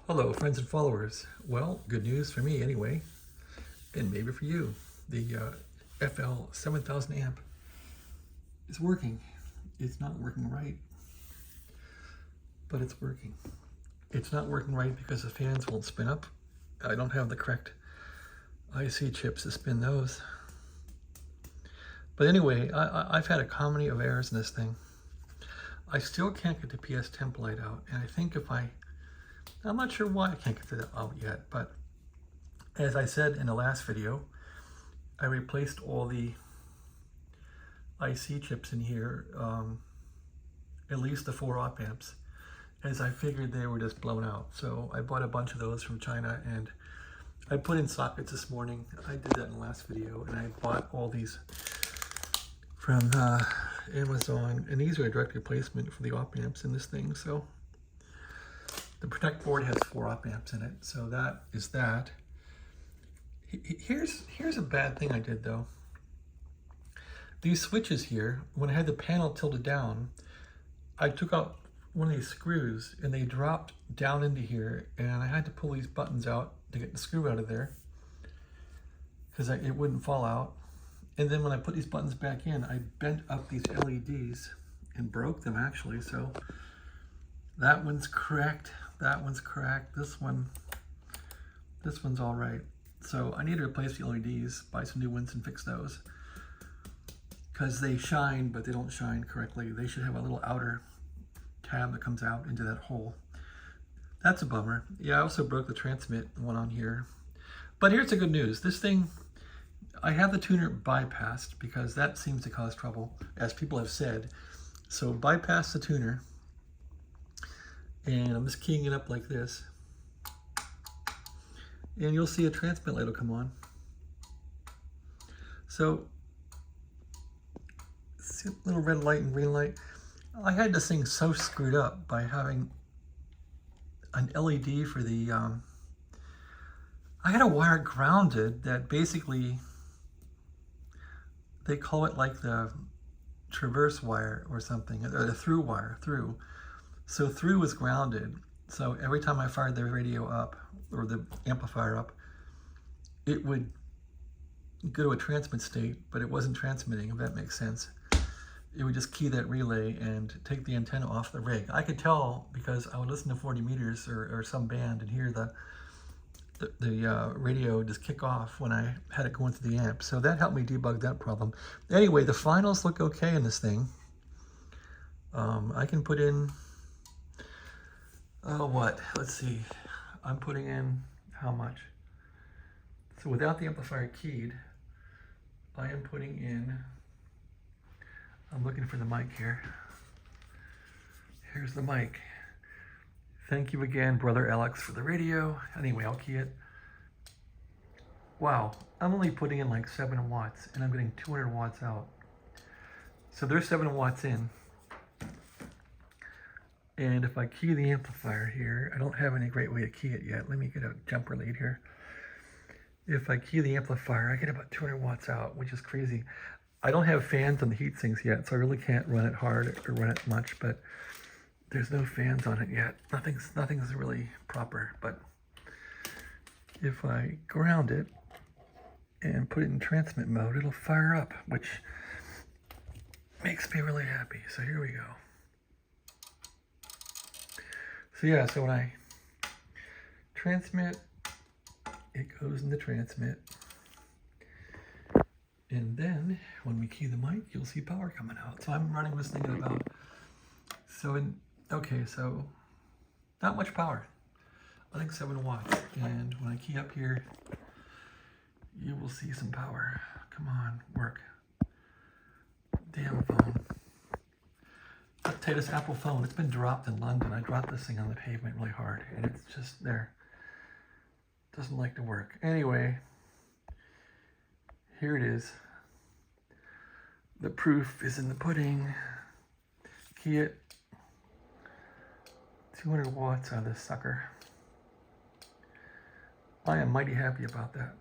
Hello, friends and followers. Well, good news for me anyway, and maybe for you. The FL-7000 amp is working. It's not working right, but it's working. It's not working right because the fans won't spin up. I don't have the correct IC chips to spin those. But anyway, I've had a comedy of errors in this thing. I still can't get the PS template out, and I think I'm not sure why I can't get that out yet, but as I said in the last video, I replaced all the IC chips in here, at least the 4 op amps, as I figured they were just blown out. So I bought a bunch of those from China and I put in sockets this morning. I did that in the last video, and I bought all these from Amazon, and these are a direct replacement for the op amps in this thing. So the Protect board has 4 op amps in it, so that is that. Here's a bad thing I did though. These switches here, when I had the panel tilted down, I took out one of these screws and they dropped down into here, and I had to pull these buttons out to get the screw out of there because it wouldn't fall out. And then when I put these buttons back in, I bent up these LEDs and broke them actually. So that one's cracked. That one's cracked. This one's all right. So I need to replace the LEDs, buy some new ones and fix those, because they shine, but they don't shine correctly. They should have a little outer tab that comes out into that hole. That's a bummer. Yeah, I also broke the transmit one on here. But here's the good news. This thing, I have the tuner bypassed because that seems to cause trouble, as people have said. So bypass the tuner. And I'm just keying it up like this. And you'll see a transmit light will come on. So, see a little red light and green light. I had this thing so screwed up by having an LED for the, I had a wire grounded that basically, they call it like the traverse wire or something, or the through wire, through. So through was grounded. So every time I fired the radio up, or the amplifier up, it would go to a transmit state, but it wasn't transmitting, if that makes sense. It would just key that relay and take the antenna off the rig. I could tell because I would listen to 40 meters or some band and hear the radio just kick off when I had it going through the amp. So that helped me debug that problem. Anyway, the finals look okay in this thing. I can put in, let's see. I'm putting in how much? So without the amplifier keyed, I am putting in, I'm looking for the mic here. Here's the mic. Thank you again, brother Alex, for the radio. Anyway, I'll key it. Wow, I'm only putting in like 7 watts and I'm getting 200 watts out. So there's 7 watts in. And if I key the amplifier here, I don't have any great way to key it yet. Let me get a jumper lead here. If I key the amplifier, I get about 200 watts out, which is crazy. I don't have fans on the heat sinks yet, so I really can't run it hard or run it much, but there's no fans on it yet. Nothing's really proper, but if I ground it and put it in transmit mode, it'll fire up, which makes me really happy. So here we go. So yeah, so when I transmit, it goes into transmit. And then when we key the mic, you'll see power coming out. So I'm running this thing at about, okay, so not much power. I think 7 watts. And when I key up here, you will see some power. Come on, work. Damn phone. This Apple phone, it's been dropped in London. I dropped this thing on the pavement really hard and it's just there. Doesn't like to work. Anyway, here it is. The proof is in the pudding. Key it. 200 watts out of this sucker. I am mighty happy about that.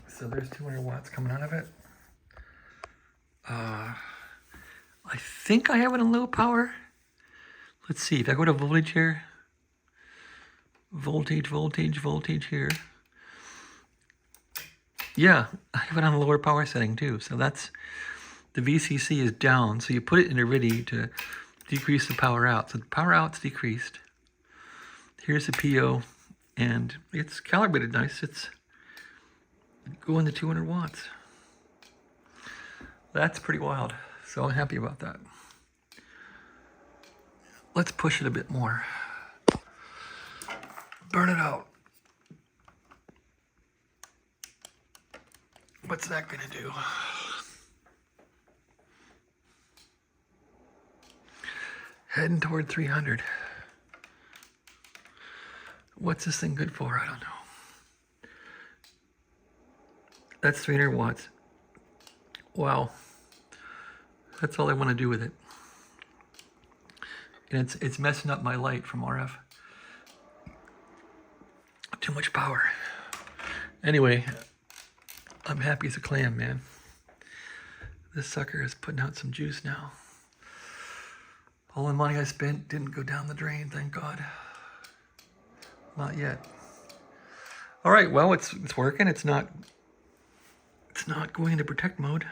So there's 200 watts coming out of it. I think I have it in low power. Let's see, if I go to voltage here, voltage here. Yeah, I have it on a lower power setting too. So that's, the VCC is down. So you put it in a RIDI to decrease the power out. So the power out's decreased. Here's the PO, and it's calibrated nice. It's going to 200 watts. That's pretty wild. So I'm happy about that. Let's push it a bit more. Burn it out. What's that gonna do? Heading toward 300. What's this thing good for? I don't know. That's 300 watts. Wow. That's all I want to do with it. And it's messing up my light from RF. Too much power. Anyway, I'm happy as a clam, man. This sucker is putting out some juice now. All the money I spent didn't go down the drain, thank God. Not yet. All right, well, it's working. It's not going into protect mode.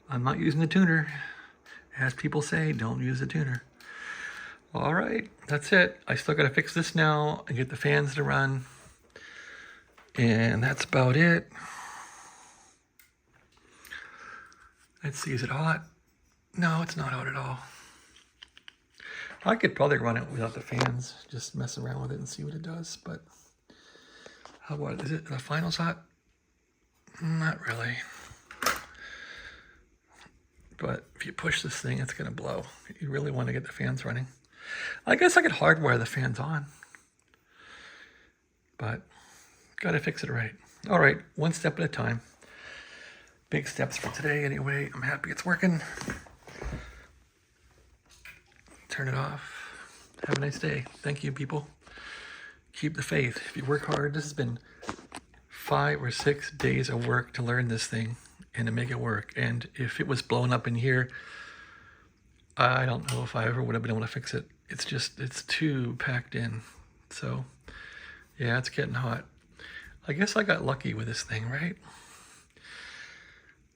I'm not using the tuner. As people say, don't use the tuner. All right, that's it. I still got to fix this now and get the fans to run. And that's about it. Let's see, is it hot? No, it's not hot at all. I could probably run it without the fans, just mess around with it and see what it does, but how about, is it the finals hot? Not really. But if you push this thing, it's gonna blow. You really want to get the fans running. I guess I could hardwire the fans on, but gotta fix it right. All right, one step at a time. Big steps for today anyway. I'm happy it's working. Turn it off. Have a nice day. Thank you, people. Keep the faith. If you work hard, this has been 5 or 6 days of work to learn this thing and to make it work. And if it was blown up in here, I don't know if I ever would have been able to fix it. It's just, it's too packed in. So yeah, it's getting hot. I guess I got lucky with this thing, right?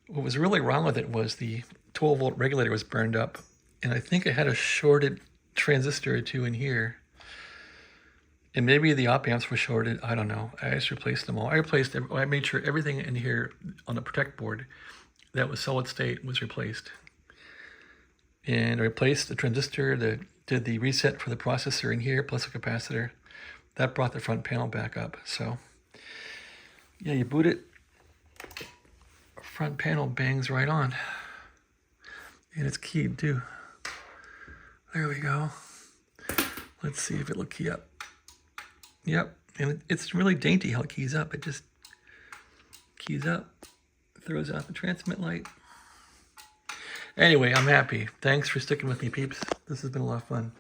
What was really wrong with it was the 12 volt regulator was burned up, and I think I had a shorted transistor or two in here. And maybe the op amps were shorted, I don't know. I just replaced them all. I made sure everything in here on the protect board that was solid state was replaced. And I replaced the transistor that did the reset for the processor in here, plus a capacitor. That brought the front panel back up. So yeah, you boot it, front panel bangs right on. And it's keyed too. There we go. Let's see if it'll key up. Yep, and it's really dainty how it keys up. It just keys up, throws out the transmit light. Anyway, I'm happy. Thanks for sticking with me, peeps. This has been a lot of fun.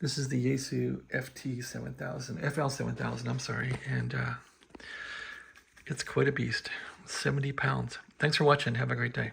This is the Yaesu FL-7000, I'm sorry, and it's quite a beast. 70 pounds. Thanks for watching. Have a great day.